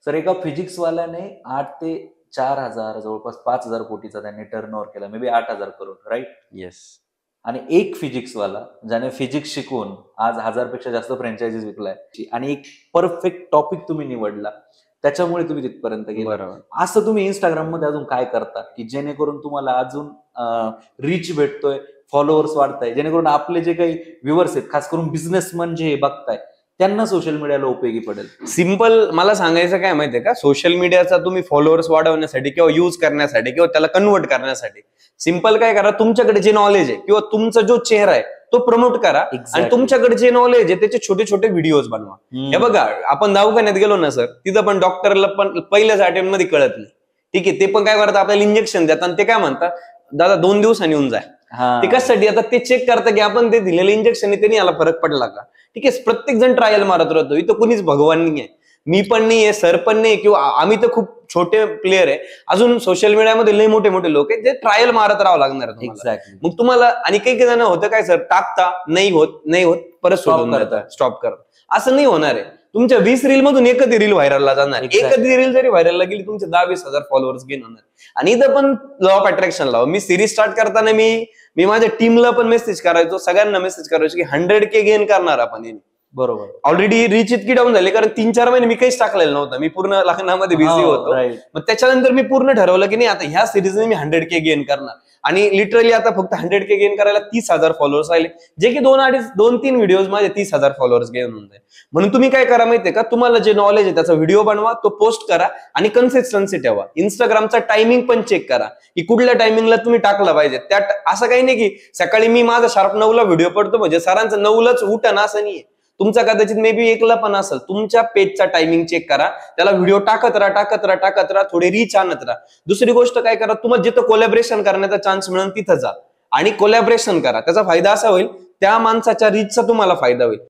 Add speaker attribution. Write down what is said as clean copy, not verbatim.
Speaker 1: Sir एका फिजिक्सवाल्याने 8 ते 4 हजार जवळपास 5,000 कोटीचा त्यांनी टर्नओव्हर केला, may be 8,000 crore, right?
Speaker 2: Yes.
Speaker 1: आणि एक फिजिक्सवाला ज्याने फिजिक्स शिकून आज 1000 पेक्षा जास्त फ्रँचायझीज विकलाय आणि एक परफेक्ट टॉपिक तुम्ही निवडला, त्याच्यामुळे तुम्ही तिथपर्यंत गेला.
Speaker 2: बरोबर.
Speaker 1: असं तुम्ही इंस्टाग्राम मध्ये अजून काय करता की जेणेकरून तुम्हाला अजून रीच भेटतोय, फॉलोअर्स वाढताय, जेणेकरून आपले जे काही व्ह्युअर्स आहेत, खास करून बिझनेसमन जे बघताय, त्यांना सोशल मीडियाला उपयोगी पडेल?
Speaker 2: सिंपल मला सांगायचं काय माहितीये का, सोशल मीडियाचा तुम्ही फॉलोअर्स वाढवण्यासाठी किंवा युज करण्यासाठी किंवा त्याला कन्वर्ट करण्यासाठी सिंपल काय करा, तुमच्याकडे जे नॉलेज आहे किंवा तुमचा जो चेहरा आहे तो प्रमोट करा. आणि तुमच्याकडे जे नॉलेज आहे त्याचे छोटे छोटे व्हिडिओज बनवा. हे बघा, आपण दवाखान्यात गेलो ना सर, तिथं पण डॉक्टरला पण पहिल्याच अटेम्प्ट मध्ये कळत नाही, ठीक आहे, ते पण काय करतात, आपल्याला इंजेक्शन देतात आणि ते काय म्हणतात, दादा 2 दिवसांनी येऊन जाय. ते कशासाठी, आता ते चेक करतात की आपण ते दिलेलं इंजेक्शन त्यांनी याला फरक पडला का. ठीक आहे, प्रत्येक जण ट्रायल मारत राहतो, इथं कुणीच भगवान नाही आहे, मी पण नाहीये, सर पण नाही, किंवा आम्ही तर खूप छोटे प्लेअर आहे. अजून सोशल मीडियामध्ये लय मोठे मोठे लोक आहेत, जे ट्रायल मारत राहावं लागणार तुम्हाला. मग तुम्हाला आणि काही जण होतं काय सर, टाकता नाही होत परत स्टॉप करता. असं नाही होणार आहे. तुमच्या 20 रील मधून एकच रील व्हायरलला जाणार, एकच रील जरी व्हायरलला गेली तुमचे 10-20 हजार फॉलोअर्स गेन होणार. आणि इथं पण लॉ ऑफ अट्रॅक्शन लावा. मी सिरीज स्टार्ट करताना मी माझ्या टीमला पण मेसेज करायचो, सगळ्यांना मेसेज करायचो की 100K गेन करणार आपण.
Speaker 1: बरोबर.
Speaker 2: ऑलरेडी रीच इतकी डाऊन झाली, कारण 3-4 महिने मी काहीच टाकलेलं नव्हतं, मी पूर्ण लग्नामध्ये बिझी होतो. मग त्याच्यानंतर मी पूर्ण ठरवलं की नाही, आता ह्या सिरीजने मी 100K गेन करणार. आणि लिटरली आता फक्त 100K गेन करायला 30,000 फॉलोअर्स राहिले, जे की 2-3 व्हिडिओज माझे 30,000 फॉलोअर्स गेन होऊन जाईल. म्हणून तुम्ही काय करा माहितीये का, तुम्हाला जे नॉलेज आहे त्याचा व्हिडिओ बनवा, तो पोस्ट करा आणि कन्सिस्टन्सी ठेवा. इंस्टाग्रामचा टायमिंग पण चेक करा की कुठल्या टायमिंगला तुम्ही टाकला पाहिजे. त्यात असं काही नाही की सकाळी मी माझा शार्प 9ला व्हिडिओ पडतो म्हणजे सरांचं 9लाच उठा असं नाहीये. तुमचा कदाचित मे बी 1ला पण असेल. तुमच्या पेजचा टायमिंग चेक करा, त्याला व्हिडिओ टाकत राहा, थोडे रीच आणत राहा. दुसरी गोष्ट काय करा, तुम्हाला जिथं कोलॅबरेशन करण्याचा चान्स मिळेल तिथं जा आणि कोलॅबरेशन करा. त्याचा फायदा असा होईल, त्या माणसाच्या रीचचा तुम्हाला फायदा होईल.